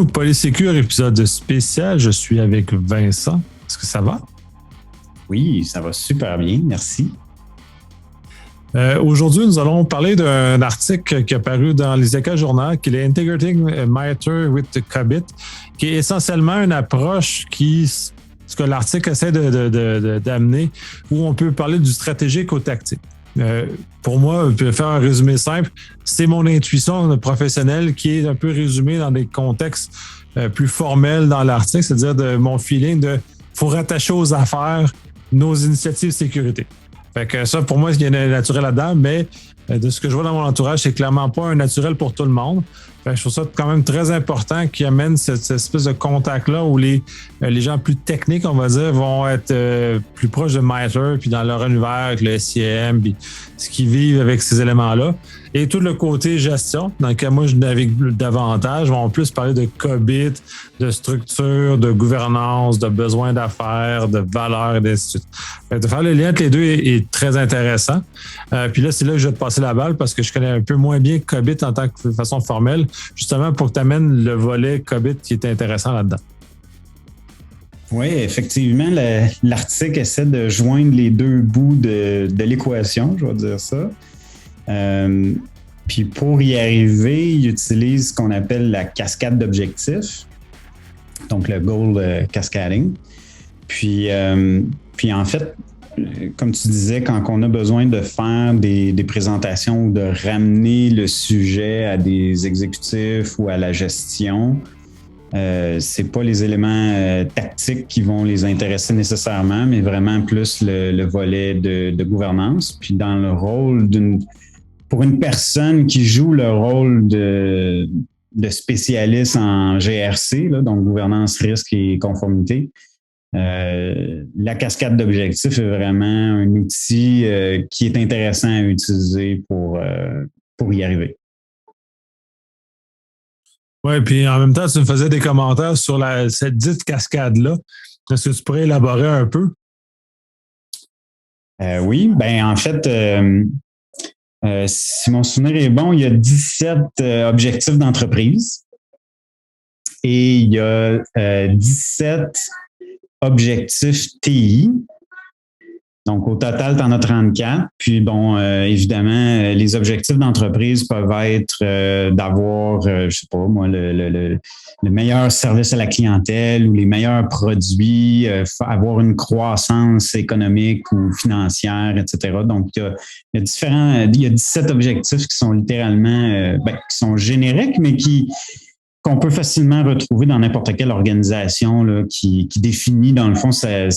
au Polysécure, épisode spécial. Je suis avec Vincent. Est-ce que ça va? Oui, ça va super bien, merci. Aujourd'hui, nous allons parler d'un article qui est paru dans les Écoles Journal, qui est Integrating Matter with COBIT, qui est essentiellement une approche ce que l'article essaie d'amener, où on peut parler du stratégique au tactique. Pour moi, je vais faire un résumé simple. C'est mon intuition professionnelle qui est un peu résumée dans des contextes plus formels dans l'article, c'est-à-dire de mon feeling de faut rattacher aux affaires nos initiatives de sécurité. Fait que ça, pour moi, il y a un naturel là-dedans, mais de ce que je vois dans mon entourage, c'est clairement pas un naturel pour tout le monde. Fait que je trouve ça quand même très important qu'il amène cette espèce de contact-là où les gens plus techniques, on va dire, vont être plus proches de Matter, puis dans leur univers avec le SIEM, puis ce qu'ils vivent avec ces éléments-là. Et tout le côté gestion, dans lequel moi je navigue davantage, vont plus parler de COBIT, de structure, de gouvernance, de besoins d'affaires, de valeurs et d'ainsi de suite. De faire le lien entre les deux est très intéressant. Puis là, c'est là que je vais te passer la balle parce que je connais un peu moins bien COBIT en tant que façon formelle, justement pour que tu amènes le volet COBIT qui est intéressant là-dedans. Oui, effectivement, l'article essaie de joindre les deux bouts de l'équation, je vais dire ça. Puis pour y arriver, il utilise ce qu'on appelle la cascade d'objectifs, donc le goal cascading. Puis en fait, comme tu disais, quand on a besoin de faire des présentations ou de ramener le sujet à des exécutifs ou à la gestion, c'est pas les éléments tactiques qui vont les intéresser nécessairement, mais vraiment plus le volet de gouvernance. Puis dans le rôle pour une personne qui joue le rôle de spécialiste en GRC, là, donc gouvernance, risque et conformité, la cascade d'objectifs est vraiment un outil qui est intéressant à utiliser pour y arriver. Oui, puis en même temps, tu me faisais des commentaires sur cette dite cascade-là. Est-ce que tu pourrais élaborer un peu? Oui, ben en fait, si mon souvenir est bon, il y a 17 objectifs d'entreprise et il y a 17 objectifs TI. Donc, au total, tu en as 34. Puis, bon, évidemment, les objectifs d'entreprise peuvent être d'avoir, je sais pas moi, le meilleur service à la clientèle ou les meilleurs produits, avoir une croissance économique ou financière, etc. Donc, il y a 17 objectifs qui sont littéralement, qui sont génériques, mais qu'on peut facilement retrouver dans n'importe quelle organisation là, qui définit, dans le fond, sa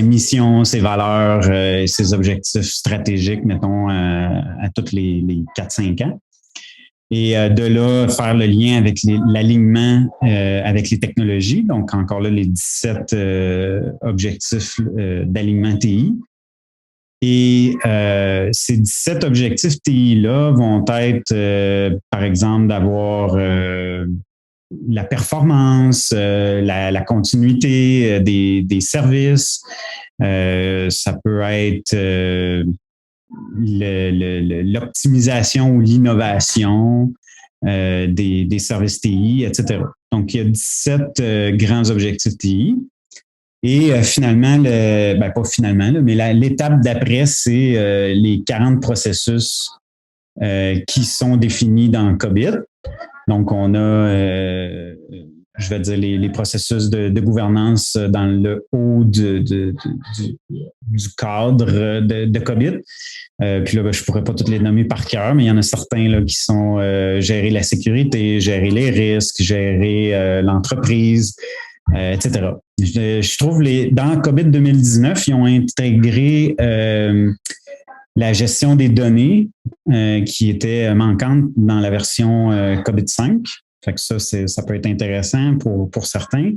mission, ses valeurs, ses objectifs stratégiques, mettons, à tous les 4-5 ans. Et de là, faire le lien avec l'alignement avec les technologies. Donc, encore là, les 17 objectifs d'alignement TI. Et ces 17 objectifs TI-là vont être, par exemple, d'avoir la performance, la continuité des services. Ça peut être l'optimisation ou l'innovation des services TI, etc. Donc, il y a 17 grands objectifs TI. Et finalement, pas finalement, là, mais l'étape d'après, c'est les 40 processus qui sont définis dans COBIT. Donc, on a, je vais dire, les processus de gouvernance dans le haut du cadre de COBIT. Puis là, je pourrais pas toutes les nommer par cœur, mais il y en a certains là, qui sont gérer la sécurité, gérer les risques, gérer l'entreprise, etc. Je trouve dans COBIT 2019, ils ont intégré la gestion des données qui était manquante dans la version COBIT 5. Fait que ça peut être intéressant pour certains.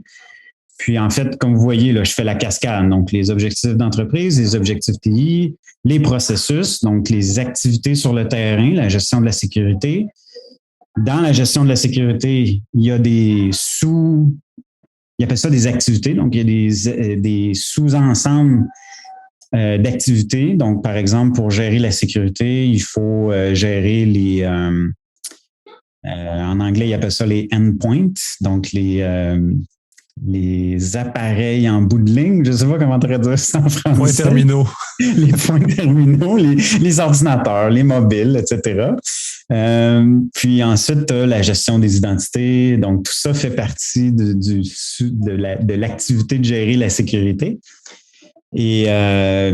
Puis en fait, comme vous voyez, là, je fais la cascade. Donc, les objectifs d'entreprise, les objectifs TI, les processus, donc les activités sur le terrain, la gestion de la sécurité. Dans la gestion de la sécurité, il y a ils appellent ça des activités. Donc, il y a des sous-ensembles d'activités. Donc, par exemple, pour gérer la sécurité, il faut gérer En anglais, ils appellent ça les endpoints, donc les appareils en bout de ligne. Je ne sais pas comment traduire ça en français. Points terminaux. Les points terminaux, les ordinateurs, les mobiles, etc. Puis ensuite, tu as la gestion des identités. Donc, tout ça fait partie de l'activité de gérer la sécurité. Et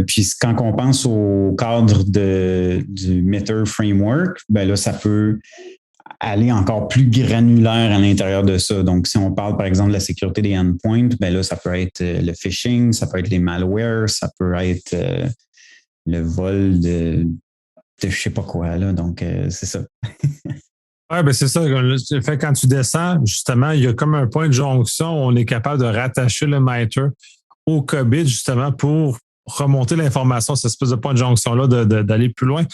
puis, quand on pense au cadre du Meter Framework, ben là, ça peut aller encore plus granulaire à l'intérieur de ça. Donc, si on parle, par exemple, de la sécurité des endpoints, ben là, ça peut être le phishing, ça peut être les malwares, ça peut être le vol de je sais pas quoi, là. Donc, c'est ça. Oui, ben c'est ça. Le fait quand tu descends, justement, il y a comme un point de jonction où on est capable de rattacher le MITRE au COBIT, justement, pour remonter l'information, cette espèce de point de jonction-là, d'aller plus loin.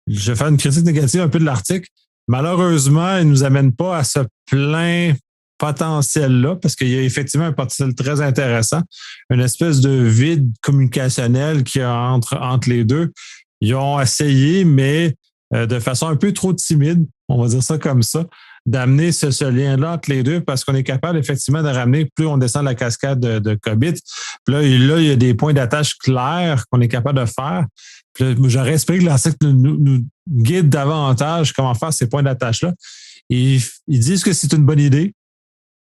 Je vais faire une critique négative un peu de l'article. Malheureusement, il ne nous amène pas à ce plein potentiel-là, parce qu'il y a effectivement un potentiel très intéressant, une espèce de vide communicationnel qu'il y a entre les deux. Ils ont essayé, mais de façon un peu trop timide, on va dire ça comme ça, d'amener ce lien-là entre les deux, parce qu'on est capable effectivement de ramener, plus on descend la cascade de COBIT. Puis là, il y a des points d'attache clairs qu'on est capable de faire. Puis là, j'aurais espéré que l'article nous guide davantage comment faire ces points d'attache-là. Ils disent que c'est une bonne idée,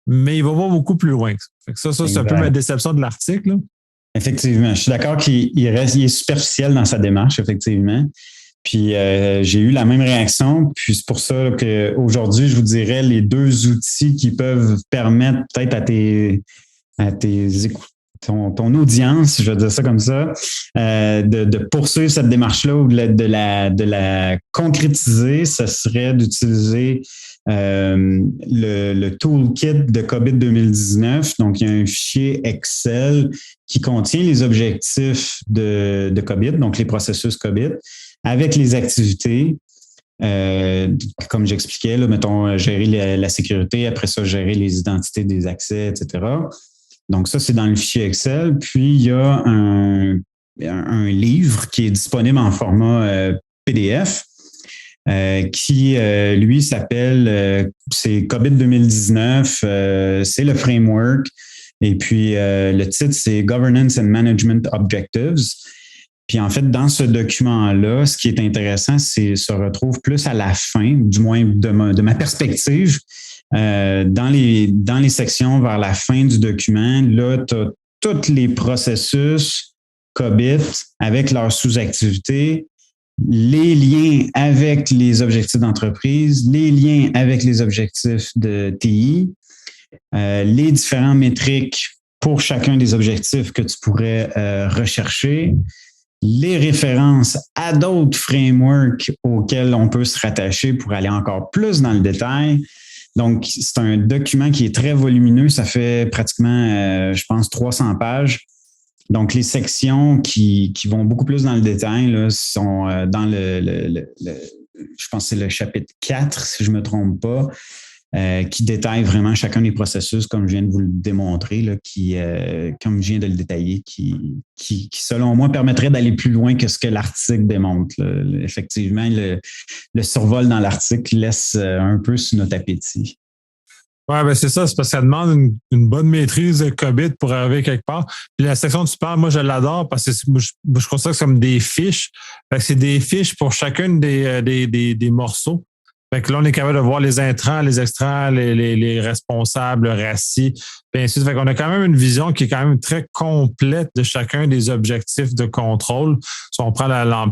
mais il va pas beaucoup plus loin. Fait que ça c'est un peu ma déception de l'article. Effectivement. Je suis d'accord qu'il est superficiel dans sa démarche, effectivement. Puis j'ai eu la même réaction. Puis c'est pour ça qu'aujourd'hui, je vous dirais les deux outils qui peuvent permettre peut-être à ton audience, je vais dire ça comme ça, de poursuivre cette démarche-là ou de la concrétiser, ce serait d'utiliser le toolkit de COBIT 2019. Donc, il y a un fichier Excel qui contient les objectifs de COBIT, donc les processus COBIT, avec les activités. Comme j'expliquais, là, mettons, gérer la sécurité, après ça, gérer les identités des accès, etc. Donc, ça, c'est dans le fichier Excel. Puis, il y a un livre qui est disponible en format PDF qui, lui, s'appelle, c'est COBIT 2019, c'est le framework. Et puis, le titre, c'est Governance and Management Objectives. Puis, en fait, dans ce document-là, ce qui est intéressant, c'est se retrouve plus à la fin, du moins de ma perspective, dans les sections vers la fin du document. Là, tu as tous les processus COBIT avec leurs sous-activités, les liens avec les objectifs d'entreprise, les liens avec les objectifs de TI, les différents métriques pour chacun des objectifs que tu pourrais rechercher, les références à d'autres frameworks auxquels on peut se rattacher pour aller encore plus dans le détail. Donc, c'est un document qui est très volumineux. Ça fait pratiquement, je pense, 300 pages. Donc, les sections qui vont beaucoup plus dans le détail là, sont dans je pense que c'est le chapitre 4, si je ne me trompe pas, qui détaille vraiment chacun des processus, comme je viens de vous le démontrer, là, comme je viens de le détailler, qui selon moi, permettrait d'aller plus loin que ce que l'article démontre. Là. Effectivement, le survol dans l'article laisse un peu sur notre appétit. Oui, ben c'est ça, c'est parce que ça demande une bonne maîtrise de COBIT pour arriver quelque part. Puis la section dont tu parles, moi, je l'adore parce que je considère que c'est comme des fiches. Fait que c'est des fiches pour chacune des morceaux. Fait que là, on est capable de voir les intrants, les extrants, les responsables, le RACI, puis ainsi de suite. Fait qu'on a quand même une vision qui est quand même très complète de chacun des objectifs de contrôle. Si on prend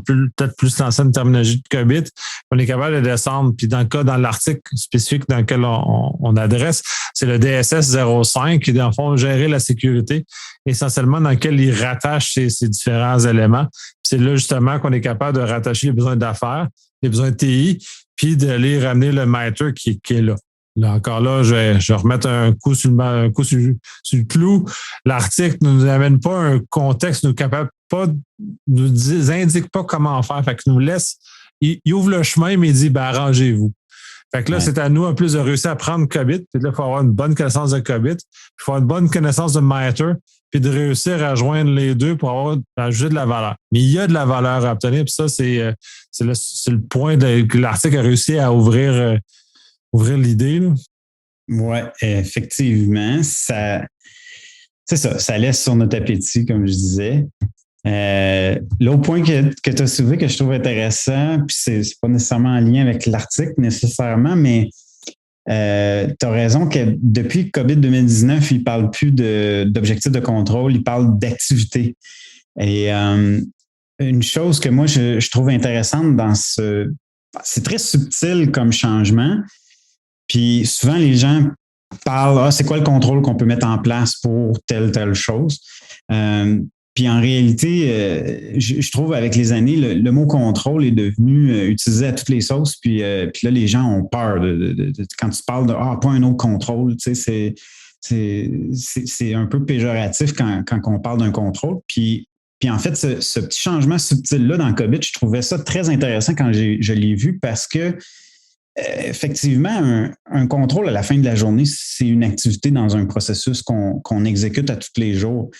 peut-être plus l'ancienne terminologie de COBIT, on est capable de descendre. Puis dans l'article spécifique dans lequel on adresse, c'est le DSS 05 qui, dans le fond, gérer la sécurité, essentiellement dans lequel il rattache ces différents éléments. Puis c'est là, justement, qu'on est capable de rattacher les besoins d'affaires, les besoins de TI, puis d'aller ramener le MITRE qui est là. Là, encore là, je vais remettre un coup sur le clou. L'article ne nous amène pas un contexte, nous indique pas comment faire. Fait que nous laisse, il ouvre le chemin, mais il dit, arrangez-vous. Fait que là, c'est à nous en plus de réussir à prendre COBIT. Puis là, il faut avoir une bonne connaissance de COBIT. Il faut avoir une bonne connaissance de MITRE. Puis de réussir à joindre les deux pour ajouter de la valeur. Mais il y a de la valeur à obtenir. Puis ça, c'est le point que l'article a réussi à ouvrir ouvrir l'idée. Là. Oui, effectivement. C'est ça, ça laisse sur notre appétit, comme je disais. L'autre point que tu as soulevé que je trouve intéressant, puis c'est pas nécessairement en lien avec l'article nécessairement, mais tu as raison que depuis COVID 2019, il ne parle plus d'objectifs de contrôle, il parle d'activité. Et une chose que moi, je trouve intéressante dans c'est très subtil comme changement. Puis souvent, les gens parlent, c'est quoi le contrôle qu'on peut mettre en place pour telle chose. Puis en réalité, je trouve avec les années, le mot contrôle est devenu utilisé à toutes les sauces. Puis là, les gens ont peur quand tu parles de pas un autre contrôle, tu sais, c'est un peu péjoratif quand on parle d'un contrôle. Puis en fait, ce petit changement subtil-là dans COVID, je trouvais ça très intéressant quand je l'ai vu parce que effectivement, un contrôle à la fin de la journée, c'est une activité dans un processus qu'on exécute à tous les jours.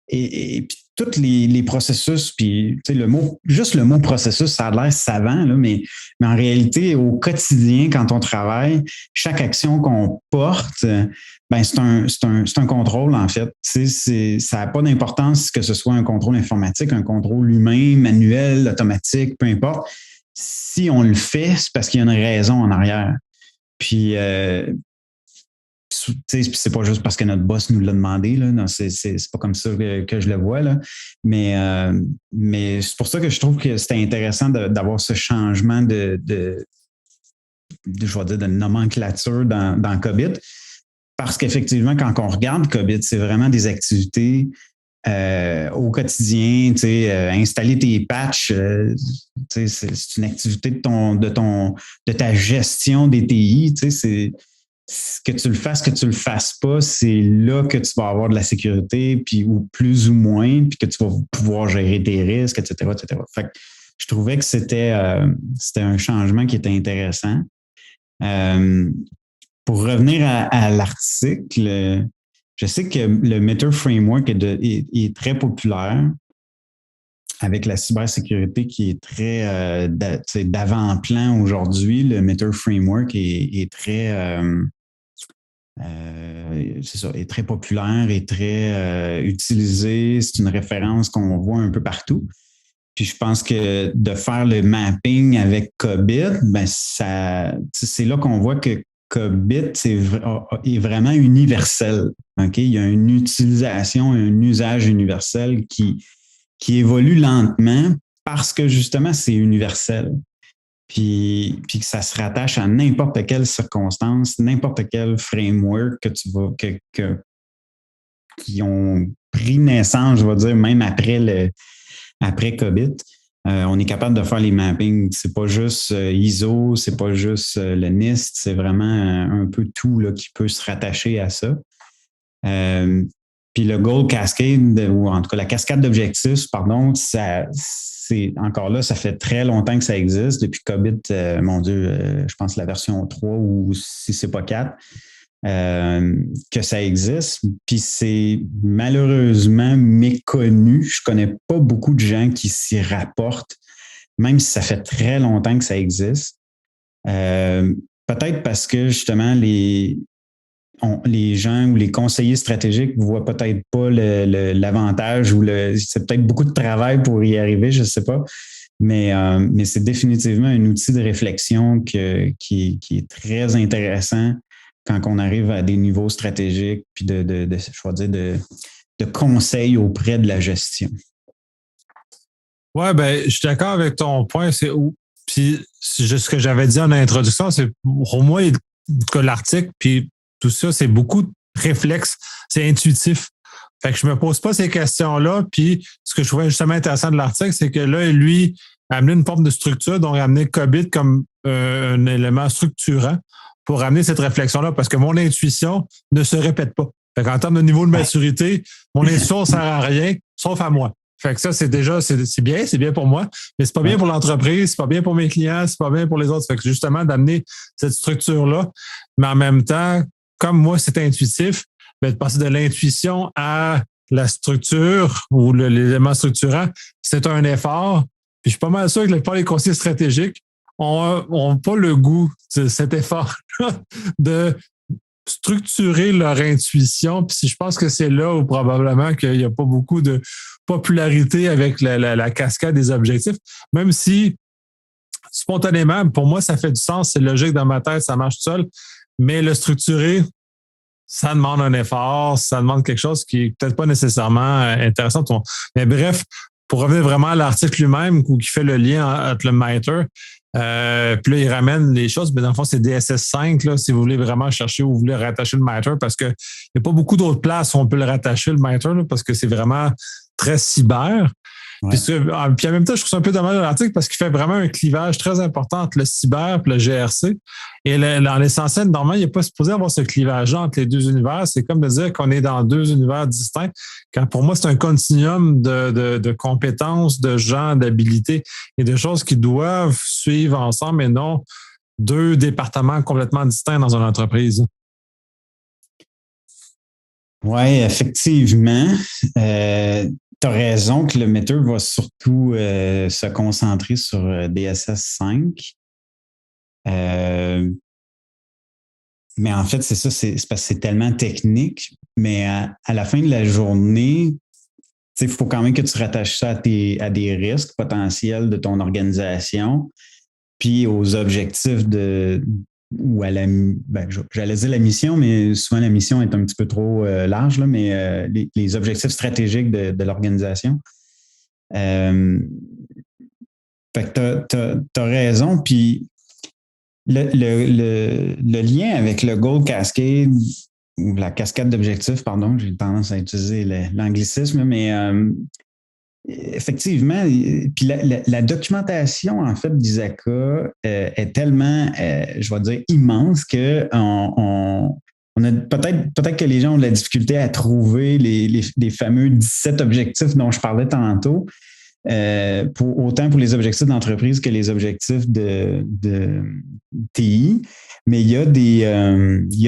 Et puis tous les processus, puis tu sais, juste le mot processus, ça a l'air savant, là, mais en réalité, au quotidien, quand on travaille, chaque action qu'on porte, ben c'est un contrôle, en fait. Tu sais, ça n'a pas d'importance que ce soit un contrôle informatique, un contrôle humain, manuel, automatique, peu importe. Si on le fait, c'est parce qu'il y a une raison en arrière. Puis, c'est pas juste parce que notre boss nous l'a demandé, là. Non, c'est pas comme ça que je le vois, là. Mais c'est pour ça que je trouve que c'était intéressant d'avoir ce changement je vais dire, de nomenclature dans COVID. Parce qu'effectivement, quand on regarde COVID, c'est vraiment des activités au quotidien, installer tes patchs, c'est une activité de ta gestion des TI, c'est que tu le fasses, que tu le fasses pas, c'est là que tu vas avoir de la sécurité, puis ou plus ou moins, puis que tu vas pouvoir gérer tes risques, etc., etc. Fait que je trouvais que c'était un changement qui était intéressant. Pour revenir à l'article, je sais que le Meter Framework est très populaire avec la cybersécurité qui est très d'avant-plan aujourd'hui. Le Meter Framework est très c'est ça, est très populaire, est très utilisé. C'est une référence qu'on voit un peu partout. Puis je pense que de faire le mapping avec COBIT, ben c'est là qu'on voit que COBIT est vraiment universel. Okay? Il y a une utilisation, un usage universel qui évolue lentement parce que justement, c'est universel. Puis que ça se rattache à n'importe quelle circonstance, n'importe quel framework que tu vas qui ont pris naissance, je vais dire, même après COBIT. On est capable de faire les mappings. C'est pas juste ISO, c'est pas juste le NIST, c'est vraiment un peu tout là, qui peut se rattacher à ça. Puis le Goal Cascade, ou en tout cas la cascade d'objectifs, pardon, c'est encore là, ça fait très longtemps que ça existe. Depuis COBIT, mon Dieu, je pense la version 3 ou si c'est pas 4. Que ça existe, puis c'est malheureusement méconnu. Je connais pas beaucoup de gens qui s'y rapportent, même si ça fait très longtemps que ça existe. Peut-être parce que justement les gens ou les conseillers stratégiques ne voient peut-être pas l'avantage ou c'est peut-être beaucoup de travail pour y arriver, je ne sais pas. Mais c'est définitivement un outil de réflexion qui est très intéressant quand on arrive à des niveaux stratégiques puis de conseils auprès de la gestion. Oui, ben, je suis d'accord avec ton point. Puis ce que j'avais dit en introduction, c'est pour moi que l'article, puis tout ça, c'est beaucoup de réflexes, c'est intuitif. Fait que je me pose pas ces questions-là. Puis ce que je trouvais justement intéressant de l'article, c'est que là, lui, a amené une forme de structure, donc a amené COBIT comme un élément structurant pour amener cette réflexion-là, parce que mon intuition ne se répète pas. Fait qu'en termes de niveau de maturité, mon intuition ne sert à rien, sauf à moi. Fait que ça, c'est bien pour moi, mais c'est pas bien pour l'entreprise, c'est pas bien pour mes clients, c'est pas bien pour les autres. Fait que justement, d'amener cette structure-là, mais en même temps, comme moi, c'est intuitif, ben, de passer de l'intuition à la structure ou l'élément structurant, c'est un effort. Puis je suis pas mal sûr que les conseillers stratégiques ont pas le goût de cet effort de structurer leur intuition. Puis je pense que c'est là où probablement qu'il n'y a pas beaucoup de popularité avec la cascade des objectifs, même si spontanément, pour moi, ça fait du sens, c'est logique dans ma tête, ça marche tout seul, mais le structurer, ça demande un effort, ça demande quelque chose qui est peut-être pas nécessairement intéressant. Mais bref, pour revenir vraiment à l'article lui-même, qui fait le lien entre le MITRE, puis là, il ramène les choses, mais dans le fond, c'est DSS5, là, si vous voulez vraiment chercher où vous voulez rattacher le MITRE, parce qu'il n'y a pas beaucoup d'autres places où on peut le rattacher, le MITRE, là, parce que c'est vraiment très cyber. Ouais. Puis en même temps, je trouve ça un peu dommage dans l'article parce qu'il fait vraiment un clivage très important entre le cyber et le GRC. Et dans l'essentiel, normalement, il n'est pas supposé avoir ce clivage-là entre les deux univers. C'est comme de dire qu'on est dans deux univers distincts, quand pour moi, c'est un continuum de compétences, de gens, d'habilités et de choses qui doivent suivre ensemble et non deux départements complètement distincts dans une entreprise. Oui, effectivement. Tu as raison que le MITRE va surtout se concentrer sur DSS 5. Mais en fait, c'est ça, c'est parce que c'est tellement technique. Mais à la fin de la journée, il faut quand même que tu rattaches ça à des risques potentiels de ton organisation, puis aux objectifs ou à j'allais dire la mission, mais souvent la mission est un petit peu trop large, là, mais les objectifs stratégiques de l'organisation. Fait que t'as raison, puis le lien avec le Gold Cascade, ou la cascade d'objectifs, pardon, j'ai tendance à utiliser l'anglicisme, mais effectivement, puis la documentation, en fait, d'ISACA est tellement, je vais dire, immense que on a peut-être que les gens ont de la difficulté à trouver les fameux 17 objectifs dont je parlais tantôt, autant pour les objectifs d'entreprise que les objectifs de TI. Mais il y a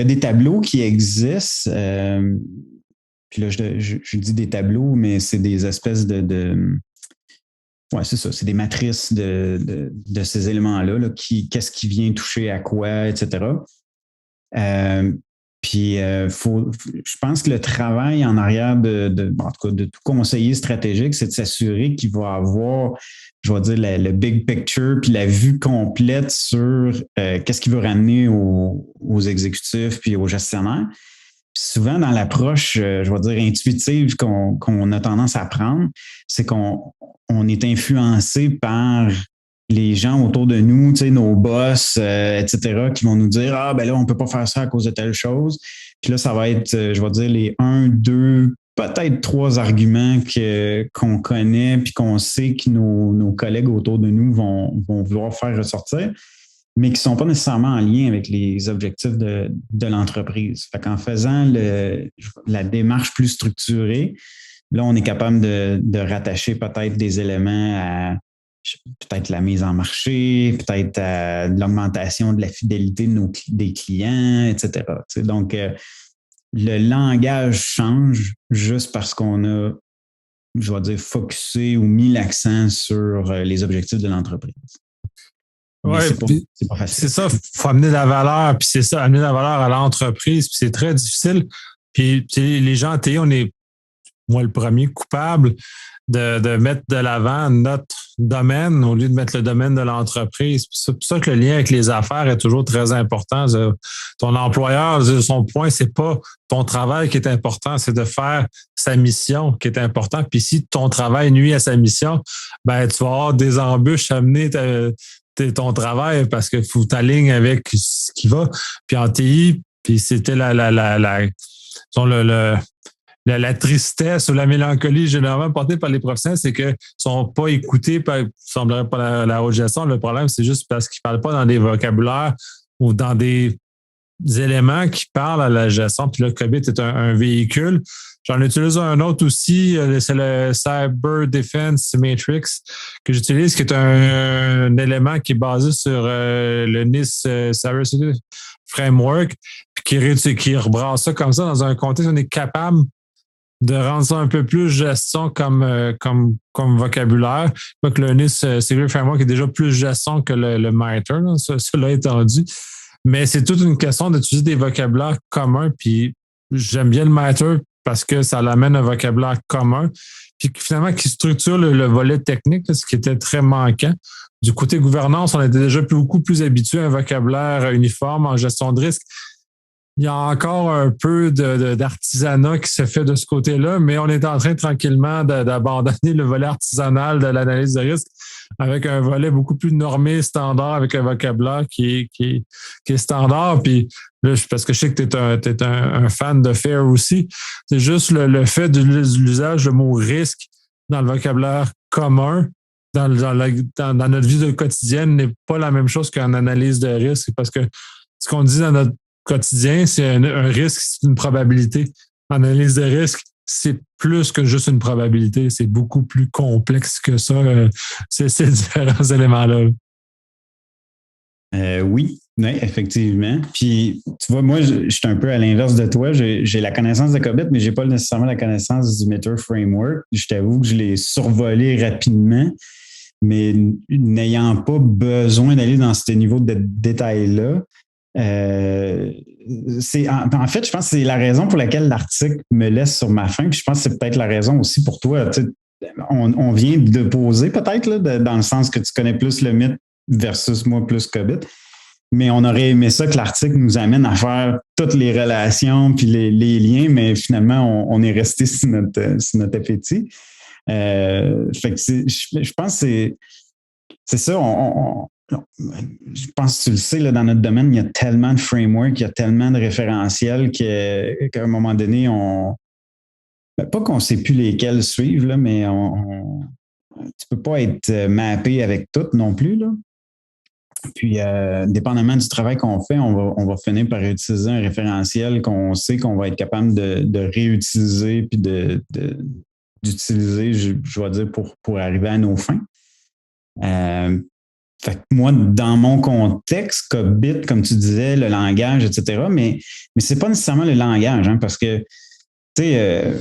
des tableaux qui existent. Puis là, je dis des tableaux, mais c'est des espèces ouais, c'est ça. C'est des matrices de ces éléments-là, là, qu'est-ce qui vient toucher à quoi, etc. Puis, je pense que le travail en arrière en tout cas, de tout conseiller stratégique, c'est de s'assurer qu'il va avoir, je vais dire, le big picture, puis la vue complète sur qu'est-ce qu'il veut ramener aux exécutifs puis aux gestionnaires. Puis souvent, dans l'approche, je vais dire, intuitive qu'on a tendance à prendre, c'est qu'on est influencé par les gens autour de nous, tu sais, nos boss, etc., qui vont nous dire « Ah, ben là, on ne peut pas faire ça à cause de telle chose. » Puis là, ça va être, je vais dire, les 1, 2, peut-être 3 arguments qu'on connaît puis qu'on sait que nos collègues autour de nous vont vouloir faire ressortir, mais qui ne sont pas nécessairement en lien avec les objectifs de l'entreprise. Fait qu'en faisant la démarche plus structurée, là, on est capable de rattacher peut-être des éléments à peut-être la mise en marché, peut-être à l'augmentation de la fidélité des clients, etc. T'sais, donc, le langage change juste parce qu'on a, je vais dire, focusé ou mis l'accent sur les objectifs de l'entreprise. Oui, c'est pas facile. C'est ça, il faut amener de la valeur, puis c'est ça, amener de la valeur à l'entreprise, puis c'est très difficile. Puis les gens en TI, on est, moi, le premier coupable de mettre de l'avant notre domaine au lieu de mettre le domaine de l'entreprise. C'est pour ça que le lien avec les affaires est toujours très important. Ton employeur, son point, c'est pas ton travail qui est important, c'est de faire sa mission qui est important. Puis si ton travail nuit à sa mission, ben tu vas avoir des embûches à mener ton travail parce que faut t'aligner avec ce qui va. Puis en TI, puis c'était la tristesse ou la mélancolie généralement portée par les professionnels, c'est qu'ils ne sont pas écoutés par, semblerait pas la haute gestion. Le problème, c'est juste parce qu'ils ne parlent pas dans des vocabulaires ou dans des éléments qui parlent à la gestion. Puis là, COBIT est un véhicule. J'en utilise un autre aussi, c'est le Cyber Defense Matrix que j'utilise, qui est un élément qui est basé sur le NIST Cyber Security Framework, puis qui rebrasse ça comme ça dans un contexte où on est capable de rendre ça un peu plus gestion comme vocabulaire. Je crois que le NIST Security Framework est déjà plus gestion que le MITRE, là, cela étant dit. Mais c'est toute une question d'utiliser des vocabulaires communs. Puis j'aime bien le MITRE parce que ça l'amène un vocabulaire commun. Puis finalement, qui structure le volet technique, ce qui était très manquant. Du côté gouvernance, on était déjà beaucoup plus habitué à un vocabulaire uniforme en gestion de risque. Il y a encore un peu d'artisanat qui se fait de ce côté-là, mais on est en train tranquillement d'abandonner le volet artisanal de l'analyse de risque avec un volet beaucoup plus normé, standard, avec un vocabulaire qui est standard. Puis là, parce que je sais que tu es un fan de FAIR aussi, c'est juste le fait de l'usage du mot risque dans le vocabulaire commun dans notre vie quotidienne n'est pas la même chose qu'en analyse de risque, parce que ce qu'on dit dans notre quotidien, c'est un risque, c'est une probabilité. En analyse de risque, c'est plus que juste une probabilité. C'est beaucoup plus complexe que ça, ces différents éléments-là. Oui, effectivement. Puis, tu vois, moi, je suis un peu à l'inverse de toi. J'ai la connaissance de COBIT, mais je n'ai pas nécessairement la connaissance du MITRE Framework. Je t'avoue que je l'ai survolé rapidement, mais n'ayant pas besoin d'aller dans ce niveau de détail-là, en fait, je pense que c'est la raison pour laquelle l'article me laisse sur ma faim. Puis je pense que c'est peut-être la raison aussi pour toi. Tu sais, on vient de poser peut-être là, dans le sens que tu connais plus le mythe versus moi plus COBIT. Mais on aurait aimé ça que l'article nous amène à faire toutes les relations puis les liens, mais finalement, on est resté sur notre appétit. Fait que je pense que c'est ça. Je pense que tu le sais, là, dans notre domaine, il y a tellement de frameworks, il y a tellement de référentiels qu'à un moment donné, pas qu'on ne sait plus lesquels suivre, là, mais tu ne peux pas être mappé avec tout non plus. Là. Puis, dépendamment du travail qu'on fait, on va finir par utiliser un référentiel qu'on sait qu'on va être capable de réutiliser puis d'utiliser, je vais dire, pour arriver à nos fins. Fait que moi, dans mon contexte, COBIT, comme tu disais, le langage, etc., mais c'est pas nécessairement le langage, hein, parce que, tu sais,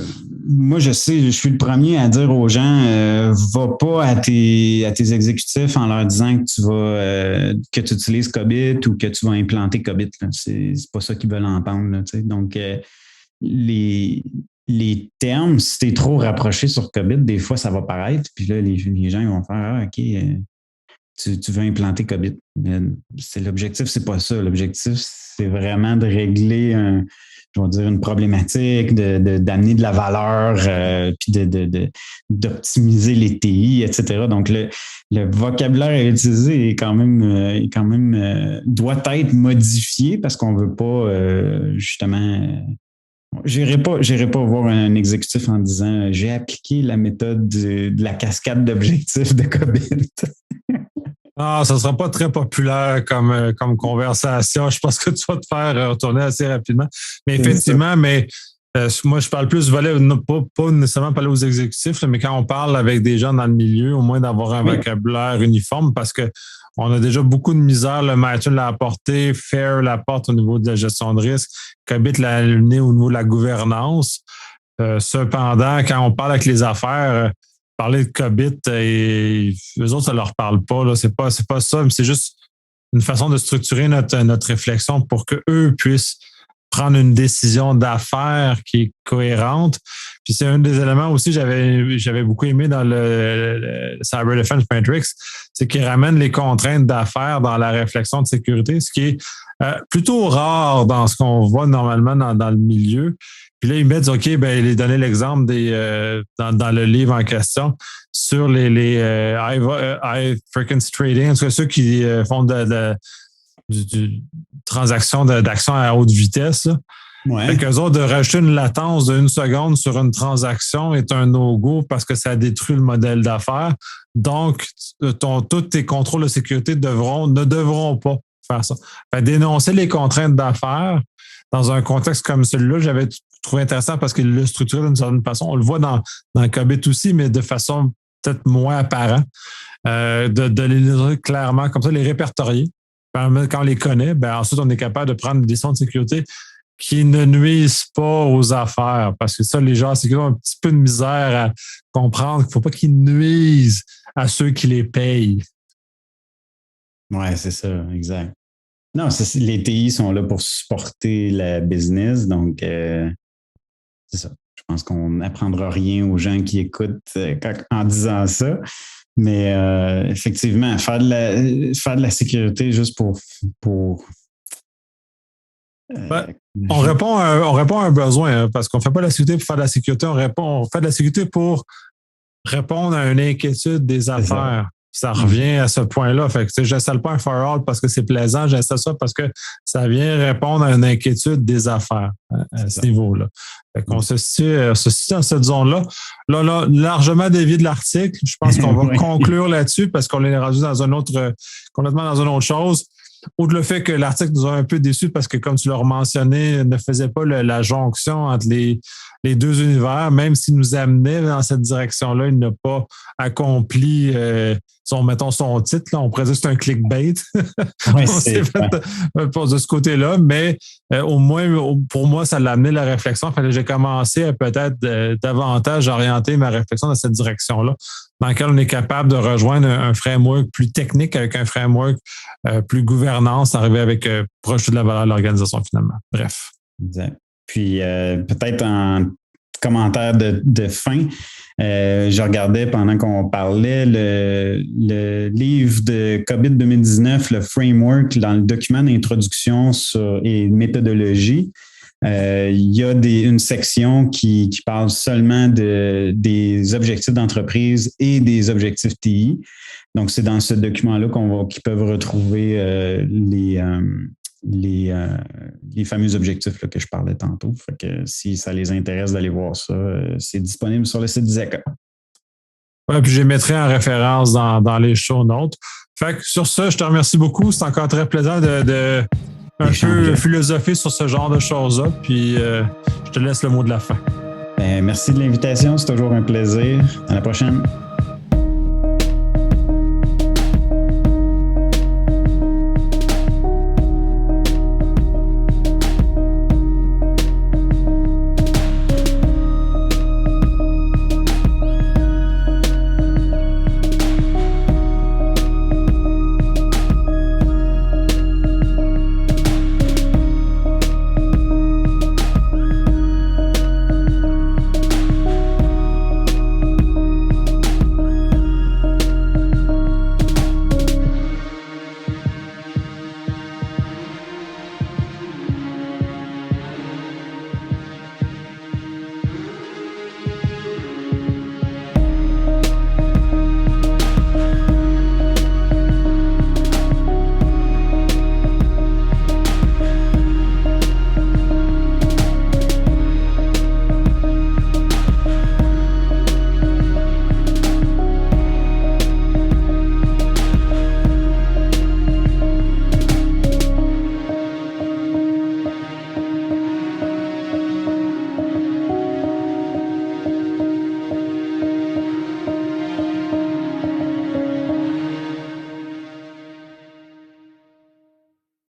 moi, je sais, je suis le premier à dire aux gens, va pas à tes exécutifs en leur disant que tu utilises COBIT ou que tu vas implanter COBIT. Là. C'est pas ça qu'ils veulent entendre. Là, tu sais. Donc, les termes, si tu es trop rapproché sur COBIT, des fois, ça va paraître. Puis là, les gens ils vont faire « Ah, OK, tu veux implanter COBIT. » L'objectif, c'est pas ça. L'objectif, c'est vraiment de régler une problématique, d'amener de la valeur, puis d'optimiser les TI, etc. Donc, le vocabulaire à utiliser est quand même doit être modifié parce qu'on veut pas justement. J'irai pas voir un exécutif en disant j'ai appliqué la méthode de la cascade d'objectifs de COBIT. Ah, ça ne sera pas très populaire comme conversation. Je pense que tu vas te faire retourner assez rapidement. Mais effectivement, moi, je parle plus du volet, pas nécessairement parler aux exécutifs, mais quand on parle avec des gens dans le milieu, au moins d'avoir un vocabulaire uniforme, parce que on a déjà beaucoup de misère. Le MITRE l'a apporté, FAIR l'apporte au niveau de la gestion de risque, COBIT l'a amené au niveau de la gouvernance. Cependant, quand on parle avec les affaires, parler de COBIT, et eux autres, ça ne leur parle pas. Là. C'est pas ça, mais c'est juste une façon de structurer notre réflexion pour qu'eux puissent prendre une décision d'affaires qui est cohérente. Puis c'est un des éléments aussi que j'avais beaucoup aimé dans le Cyber Defense Matrix, c'est qu'il ramène les contraintes d'affaires dans la réflexion de sécurité, ce qui est plutôt rare dans ce qu'on voit normalement dans le milieu. Puis là, ils mettent, OK, il est donné l'exemple dans le livre en question sur les high frequency trading, en tout cas ceux qui font du transaction d'action à haute vitesse. Là. Ouais. Fait qu'eux autres, de rajouter une latence de 1 seconde sur une transaction est un no-go parce que ça détruit le modèle d'affaires. Donc, tous tes contrôles de sécurité ne devront pas faire ça. Fait dénoncer les contraintes d'affaires dans un contexte comme celui-là, j'avais trouvé intéressant parce qu'il l'a structuré d'une certaine façon. On le voit dans COBIT aussi, mais de façon peut-être moins apparente. De les dire clairement, comme ça, les répertorier. Quand on les connaît, ensuite, on est capable de prendre des décisions de sécurité qui ne nuisent pas aux affaires. Parce que ça, les gens, c'est qu'ils ont un petit peu de misère à comprendre qu'il ne faut pas qu'ils nuisent à ceux qui les payent. Ouais, c'est ça, exact. Non, les TI sont là pour supporter la business, donc c'est ça. Je pense qu'on n'apprendra rien aux gens qui écoutent en disant ça. Mais effectivement, faire de la sécurité juste pour on répond à un besoin, hein, parce qu'on ne fait pas de la sécurité pour faire de la sécurité, on fait de la sécurité pour répondre à une inquiétude des affaires. Ça revient à ce point-là. Fait que j'installe pas un firewall parce que c'est plaisant, j'installe ça parce que ça vient répondre à une inquiétude des affaires à ce niveau-là. Fait qu'on se situe dans cette zone-là. Là, largement dévié de l'article. Je pense qu'on va conclure là-dessus parce qu'on est rendu complètement dans une autre chose. Outre le fait que l'article nous a un peu déçus parce que, comme tu l'as mentionné, ne faisait pas la jonction entre les deux univers, même s'il nous amenait dans cette direction-là, il n'a pas accompli mettons son titre. Là, on pourrait dire que c'est un clickbait. Ouais, on s'est fait de ce côté-là, mais au moins, pour moi, ça l'a amené la réflexion. J'ai commencé à peut-être davantage orienter ma réflexion dans cette direction-là, dans laquelle on est capable de rejoindre un framework plus technique avec un framework plus gouvernance, arriver avec proche de la valeur de l'organisation finalement. Bref. Exact. Puis peut-être en commentaire de fin, je regardais pendant qu'on parlait le livre de COVID 2019, le framework, dans le document d'introduction et méthodologie. Il y a une section qui parle seulement des objectifs d'entreprise et des objectifs TI. Donc, c'est dans ce document-là qu'ils peuvent retrouver les fameux objectifs là, que je parlais tantôt. Fait que si ça les intéresse d'aller voir ça, c'est disponible sur le site d'ISACA. Oui, puis je les mettrai en référence dans les show notes. Fait que sur ça, je te remercie beaucoup. C'est encore très plaisant de un peu philosopher sur ce genre de choses-là. Puis je te laisse le mot de la fin. Merci de l'invitation. C'est toujours un plaisir. À la prochaine.